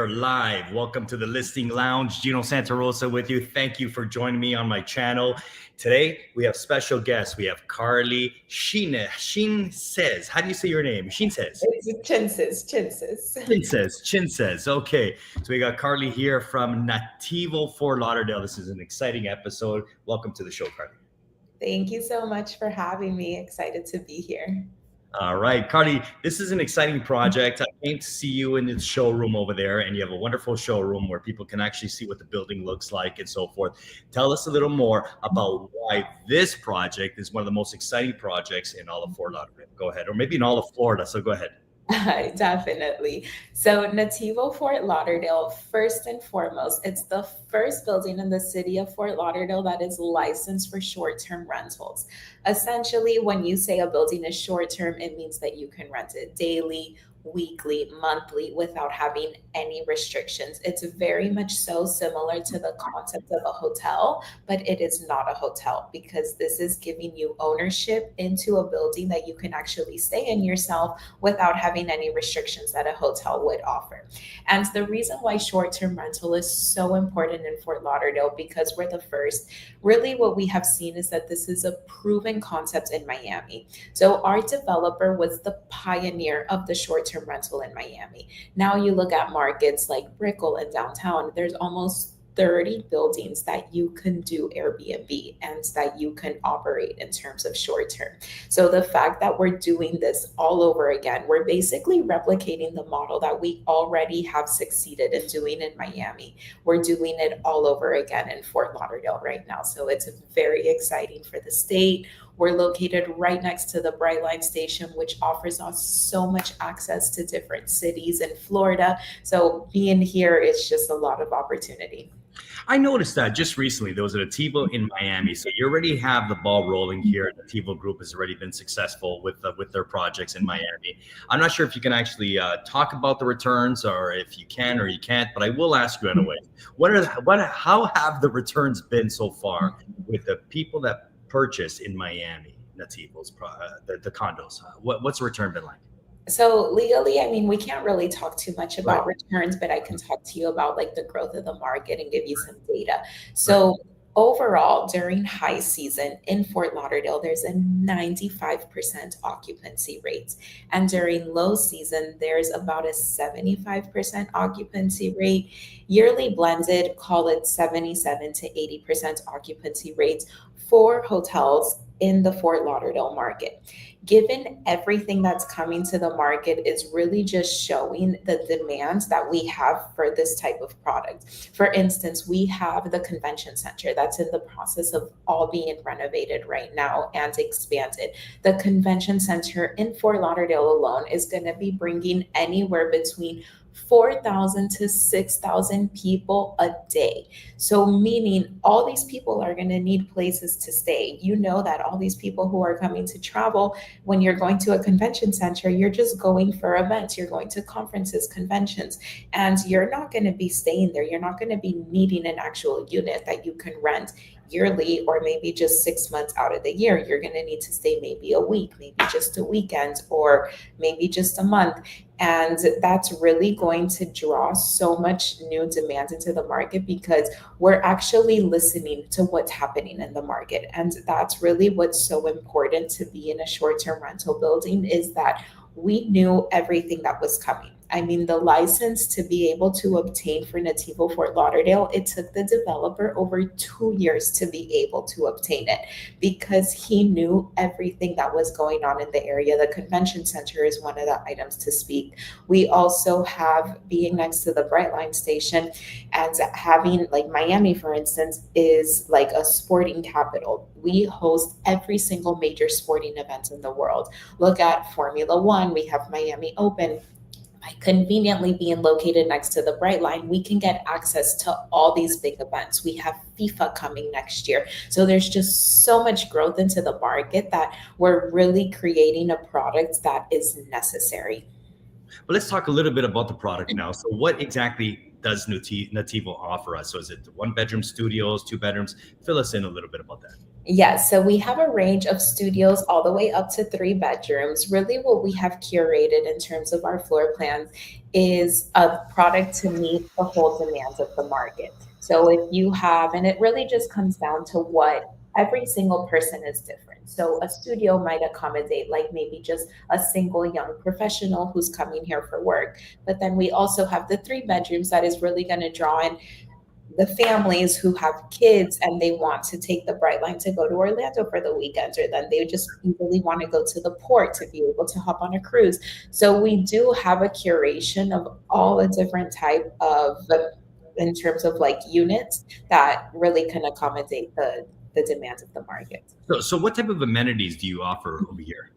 are live. Welcome to the Listing Lounge. Gino Santarossa with you. Thank you for joining me on my channel. Today, we have special guests. We have Carly Shin Says. How do you say your name? Shin Says. It's Chinses. Chin says. Okay. So we got Carly here from Natiivo Fort Lauderdale. This is an exciting episode. Welcome to the show, Carly. Thank you so much for having me. Excited to be here. All right, Carly, this is an exciting project. I came to see you in the showroom over there, and you have a wonderful showroom where people can actually see what the building looks like and so forth. Tell us a little more about why this project is one of the most exciting projects in all of Fort Lauderdale. Go ahead, or maybe in all of Florida, so go ahead. Definitely. So, Natiivo Fort Lauderdale, first and foremost, it's the first building in the city of Fort Lauderdale that is licensed for short term rentals. Essentially, when you say a building is short term, it means that you can rent it daily, weekly, monthly without having any restrictions. It's very much so similar to the concept of a hotel, but it is not a hotel because this is giving you ownership into a building that you can actually stay in yourself without having any restrictions that a hotel would offer. And the reason why short-term rental is so important in Fort Lauderdale, because we're the first, really what we have seen is that this is a proven concept in Miami. So our developer was the pioneer of the short-term rental in Miami. Now you look at markets like Brickell and downtown, there's almost 30 buildings that you can do Airbnb and that you can operate in terms of short term. So the fact that we're doing this all over again, we're basically replicating the model that we already have succeeded in doing in Miami. We're doing it all over again in Fort Lauderdale right now. So it's very exciting for the state. We're located right next to the Brightline station, which offers us so much access to different cities in Florida. So being here is just a lot of opportunity. I noticed that just recently there was a Natiivo in Miami, so you already have the ball rolling here. The Natiivo Group has already been successful with their projects in Miami. I'm not sure if you can actually talk about the returns, or if you can or you can't, but I will ask you anyway. How have the returns been so far with the people that purchase in Miami, Natiivo's the condos? What's the return been like? So legally, I mean, we can't really talk too much about returns, but I can talk to you about like the growth of the market and give you some data. So overall, during high season in Fort Lauderdale, there's a 95% occupancy rate. And during low season, there's about a 75% occupancy rate. Yearly blended, call it 77 to 80% occupancy rates for hotels in the Fort Lauderdale market. Given everything that's coming to the market is really just showing the demand that we have for this type of product. For instance, we have the convention center that's in the process of all being renovated right now and expanded. The convention center in Fort Lauderdale alone is going to be bringing anywhere between 4,000 to 6,000 people a day. So, meaning all these people are going to need places to stay. You know that all these people who are coming to travel, when you're going to a convention center, you're just going for events, you're going to conferences, conventions, and you're not going to be staying there. You're not going to be needing an actual unit that you can rent yearly or maybe just 6 months out of the year. You're going to need to stay maybe a week, maybe just a weekend, or maybe just a month. And that's really going to draw so much new demand into the market because we're actually listening to what's happening in the market. And that's really what's so important to be in a short-term rental building, is that we knew everything that was coming. I mean, the license to be able to obtain for Natiivo Fort Lauderdale, it took the developer over 2 years to be able to obtain it because he knew everything that was going on in the area. The convention center is one of the items to speak. We also have being next to the Brightline station and having, like, Miami, for instance, is like a sporting capital. We host every single major sporting event in the world. Look at Formula One, we have Miami Open. By conveniently being located next to the Brightline, we can get access to all these big events. We have FIFA coming next year. So there's just so much growth into the market that we're really creating a product that is necessary. But let's talk a little bit about the product now. So what exactly does Natiivo offer us? So is it 1-bedroom studios, 2 bedrooms? Fill us in a little bit about that. Yes, so we have a range of studios all the way up to 3 bedrooms. Really, what we have curated in terms of our floor plans is a product to meet the whole demands of the market. So if you have, and it really just comes down to what every single person is different. So a studio might accommodate like maybe just a single young professional who's coming here for work. But then we also have the 3 bedrooms that is really going to draw in the families who have kids and they want to take the bright line to go to Orlando for the weekends, or then they just really want to go to the port to be able to hop on a cruise. So we do have a curation of all the different type of in terms of like units that really can accommodate the demands of the market. So what type of amenities do you offer over here?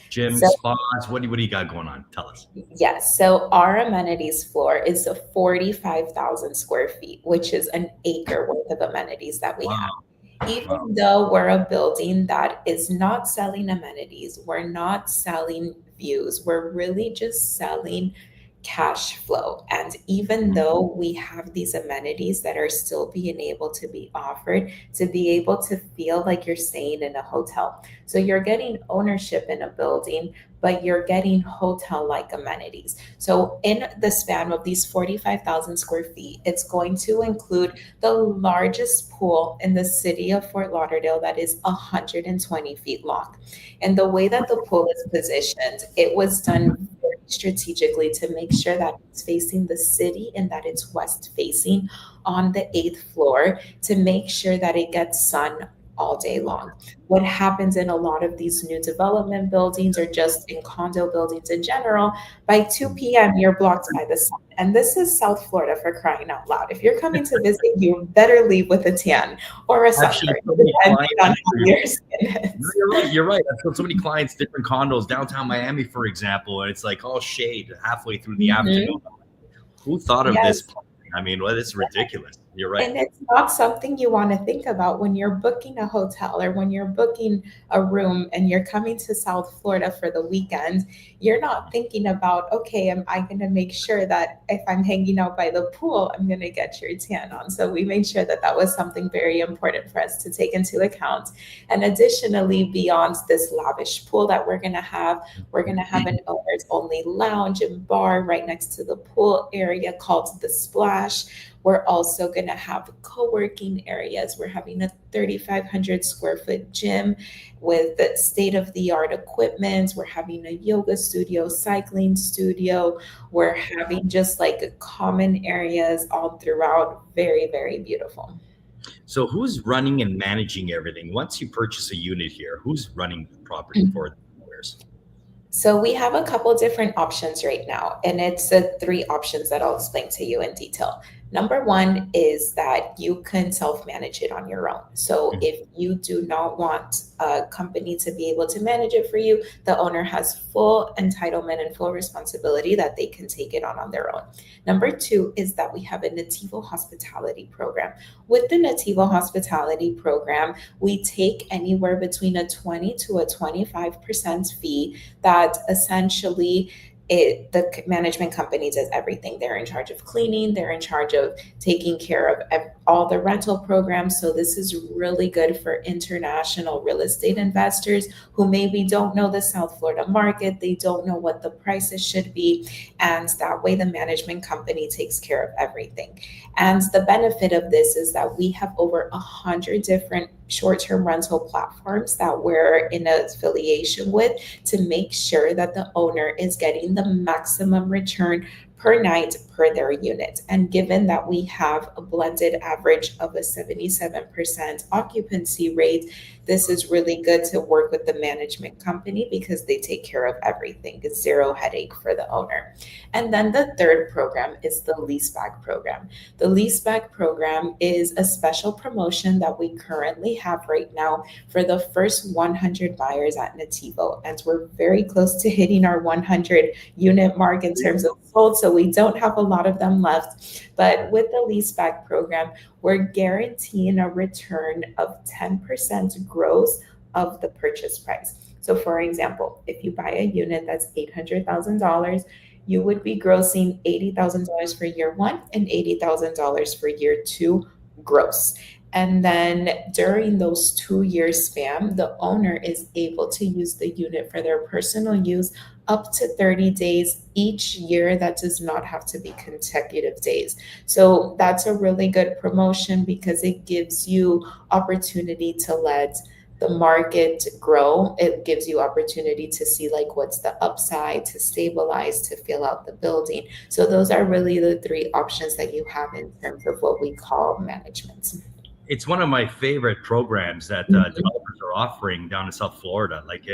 Gym, So spas, what do you got going on? Tell us. yes, so our amenities floor is a 45,000 square feet, which is an acre worth of amenities that we have. Wow. Wow. Even though we're a building that is not selling amenities, we're not selling views, we're really just selling cash flow. And even though we have these amenities that are still being able to be offered, to be able to feel like you're staying in a hotel. So you're getting ownership in a building, but you're getting hotel like amenities. So in the span of these 45,000 square feet, it's going to include the largest pool in the city of Fort Lauderdale that is 120 feet long. And the way that the pool is positioned, it was done very strategically to make sure that it's facing the city and that it's west facing on the 8th floor to make sure that it gets sun all day long. What happens in a lot of these new development buildings or just in condo buildings in general, by 2 p.m., you're blocked by the sun. And this is South Florida for crying out loud. If you're coming to visit, you better leave with a tan or a Actually, sunburn, so many depending clients. on how your skin No, is. you're right. You're right. I've told so many clients, different condos, downtown Miami, for example, and it's like all shade halfway through the afternoon. Mhm. Who thought of this Yes. plan? I mean, well, it's ridiculous. You're right. And it's not something you want to think about when you're booking a hotel or when you're booking a room and you're coming to South Florida for the weekend. You're not thinking about, okay, am I going to make sure that if I'm hanging out by the pool, I'm going to get your tan on? So we made sure that that was something very important for us to take into account. And additionally, beyond this lavish pool that we're going to have an owners only lounge and bar right next to the pool area called the Splash. We're also going to have co-working areas. We're having a 3,500 square foot gym with the state of the art equipment. We're having a yoga studio, cycling studio. We're having just like common areas all throughout. Very, very beautiful. So, who's running and managing everything? Once you purchase a unit here, who's running the property for the owners? So we have a couple different options right now, and it's the 3 options that I'll explain to you in detail. Number one is that you can self-manage it on your own. So Mhm. if you do not want a company to be able to manage it for you, the owner has full entitlement and full responsibility that they can take it on their own. Number two is that we have a Natiivo hospitality program. With the Natiivo hospitality program, we take anywhere between a 20 to a 25% fee that essentially the management company does everything. They're in charge of cleaning, they're in charge of taking care of all the rental programs. So this is really good for international real estate investors who maybe don't know the South Florida market, they don't know what the prices should be, and that way the management company takes care of everything. And the benefit of this is that we have over 100 different short-term rental platforms that we're in affiliation with to make sure that the owner is getting the maximum return per night per their unit. And given that we have a blended average of a 77% occupancy rate, this is really good to work with the management company because they take care of everything. It's zero headache for the owner. And then the third program is the leaseback program. The leaseback program is a special promotion that we currently have right now for the first 100 buyers at Natiivo. And we're very close to hitting our 100 unit mark in terms of sold, so we don't have a lot of them left. But with the leaseback program, we're guaranteeing a return of 10% gross of the purchase price. So, for example, if you buy a unit that's $800,000, you would be grossing $80,000 for year one and $80,000 for year two gross. And then during those 2 year span, the owner is able to use the unit for their personal use up to 30 days each year. That does not have to be consecutive days. So that's a really good promotion because it gives you opportunity to let the market grow. It gives you opportunity to see like what's the upside, to stabilize, to fill out the building. So those are really the three options that you have in terms of what we call management. It's one of my favorite programs that Mhm. developers are offering down in South Florida. Like,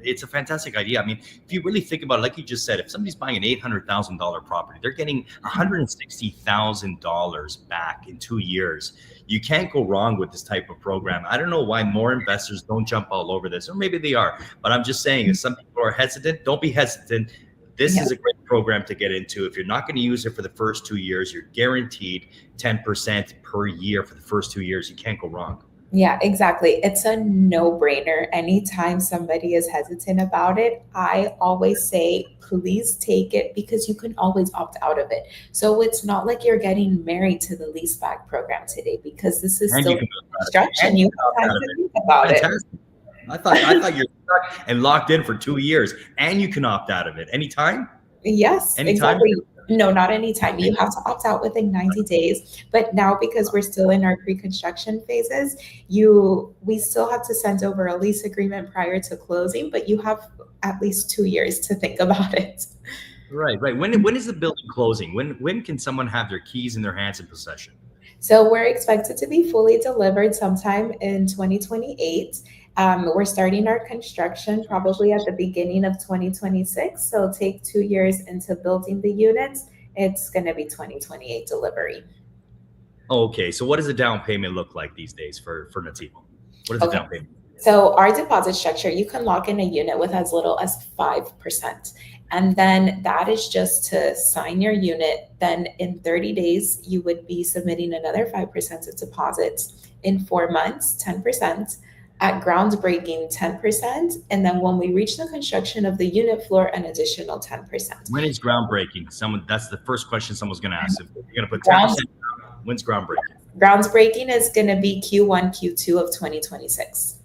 it's a fantastic idea. I mean, if you really think about it, like you just said, if somebody's buying an $800,000 property, they're getting $160,000 back in 2 years. You can't go wrong with this type of program. I don't know why more investors don't jump all over this, or maybe they are. But I'm just saying, if some people are hesitant, don't be hesitant. This Yeah. is a great program to get into. If you're not going to use it for the first 2 years, you're guaranteed 10% per year for the first 2 years. You can't go wrong. Yeah, exactly. It's a no-brainer. Anytime somebody is hesitant about it, I always say, please take it because you can always opt out of it. So it's not like you're getting married to the leaseback program today because this is And you still can opt out of it. construction. And you You can opt have out time of to it. think about it. Fantastic. I thought you're stuck and locked in for 2 years, and you can opt out of it anytime. Yes, Anytime. exactly. No, not anytime. You have to opt out within 90 days. But now because we're still in our pre-construction phases, we still have to send over a lease agreement prior to closing, but you have at least 2 years to think about it. Right, right. When is the building closing? When can someone have their keys in their hands in possession? So we're expected to be fully delivered sometime in 2028. We're starting our construction probably at the beginning of 2026. So take 2 years into building the units. It's going to be 2028 delivery. Okay, so what does a down payment look like these days for Nativo? What is the Okay. down payment? So our deposit structure, you can lock in a unit with as little as 5%. And then that is just to sign your unit. Then in 30 days, you would be submitting another 5% of deposits. In 4 months, 10%. At groundbreaking, 10%. And then when we reach the construction of the unit floor, an additional 10%. When is groundbreaking? That's the first question someone's going to ask. If you're going to put Ground, 10%, when's groundbreaking? groundsbreaking is going to be Q1, Q2 of 2026.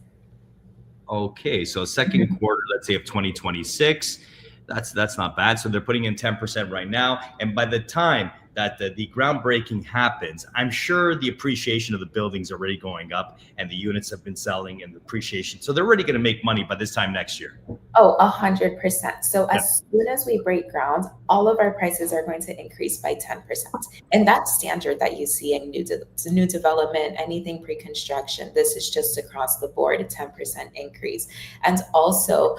Okay, so second quarter, let's say of 2026, that's not bad. So they're putting in 10% right now, and by the time that the groundbreaking happens, I'm sure the appreciation of the building's already going up, and the units have been selling and the appreciation. So they're already going to make money by this time next year. Oh, 100%. So Yeah. as soon as we break ground, all of our prices are going to increase by 10%. And that's standard that you see in new development, anything pre-construction. This is just across the board, a 10% increase. And also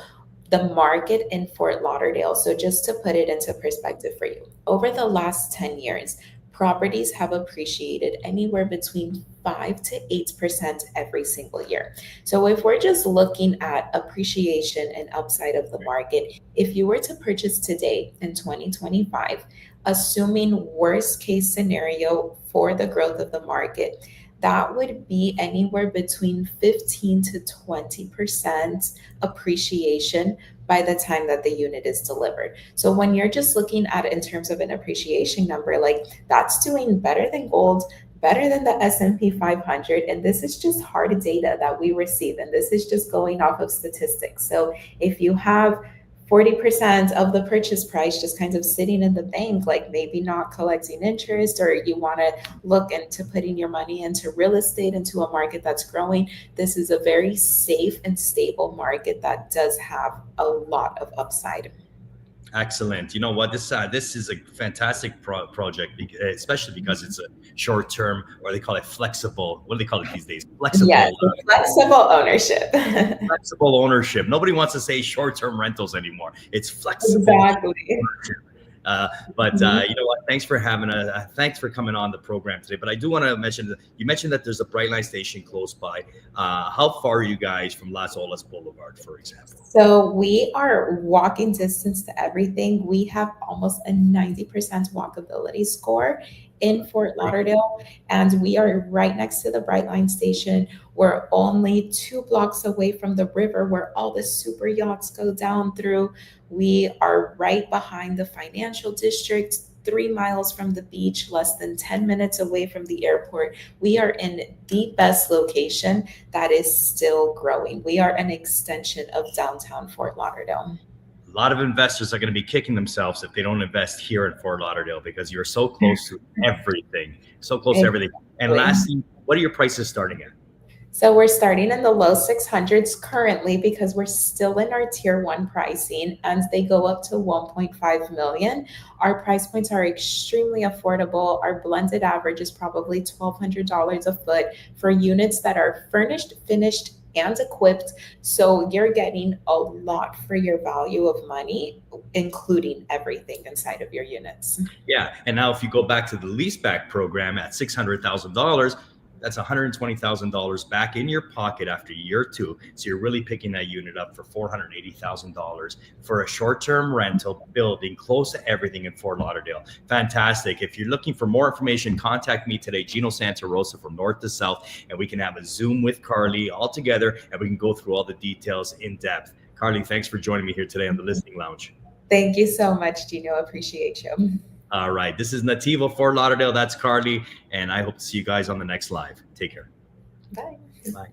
the market in Fort Lauderdale. So just to put it into perspective for you, over the last 10 years, properties have appreciated anywhere between 5 to 8% every single year. So if we're just looking at appreciation and upside of the market, if you were to purchase today in 2025, assuming worst case scenario for the growth of the market, that would be anywhere between 15 to 20% appreciation by the time that the unit is delivered. So when you're just looking at it in terms of an appreciation number, like that's doing better than gold, better than the S&P 500, and this is just hard data that we receive, and this is just going off of statistics. So if you have 40% of the purchase price just kind of sitting in the bank, like maybe not collecting interest, or you want to look into putting your money into real estate, into a market that's growing, this is a very safe and stable market that does have a lot of upside. Excellent. You know what? This is a fantastic project, especially because it's a short term, or they call it flexible. What do they call it these days? Flexible. Yes, flexible ownership. Flexible ownership. Nobody wants to say short term rentals anymore. It's flexible Exactly. ownership. But you know what? Thanks for coming on the program today. But I do want to mention that you mentioned that there's a Brightline station close by. How far are you guys from Las Olas Boulevard, for example? So we are walking distance to everything. We have almost a 90% walkability score in Fort Lauderdale, and we are right next to the Brightline station. We're only 2 blocks away from the river where all the super yachts go down through. We are right behind the financial district, 3 miles from the beach, less than 10 minutes away from the airport. We are in the best location that is still growing. We are an extension of downtown Fort Lauderdale. A lot of investors are going to be kicking themselves if they don't invest here in Fort Lauderdale because you're so close to everything, so close to everything. And lastly, what are your prices starting at? So we're starting in the low 600s currently because we're still in our tier 1 pricing, and they go up to 1.5 million. Our price points are extremely affordable. Our blended average is probably $1,200 a foot for units that are furnished, finished, and equipped. So you're getting a lot for your value of money, including everything inside of your units. Yeah. And now if you go back to the leaseback program at $600,000, that's $120,000 back in your pocket after year 2. So you're really picking that unit up for $480,000 for a short-term rental building close to everything in Fort Lauderdale. Fantastic. If you're looking for more information, contact me today, Gino Santarossa, from north to south, and we can have a Zoom with Carly all together, and we can go through all the details in depth. Carly, thanks for joining me here today on the Listening Lounge. Thank you so much, Gino. Appreciate you. All right. This is Natiivo Fort Lauderdale. That's Carly. And I hope to see you guys on the next live. Take care. Bye. Bye.